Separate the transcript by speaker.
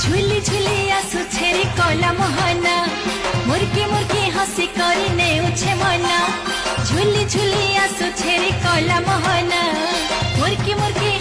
Speaker 1: ঝুলি ঝুলি আসুছে রে কলা মোহনা মুরকি মুরকি হাসি করে নেউছে মনা ঝুলি ঝুলি আসুছে রে কলা মোহনা মুরকি মুরকি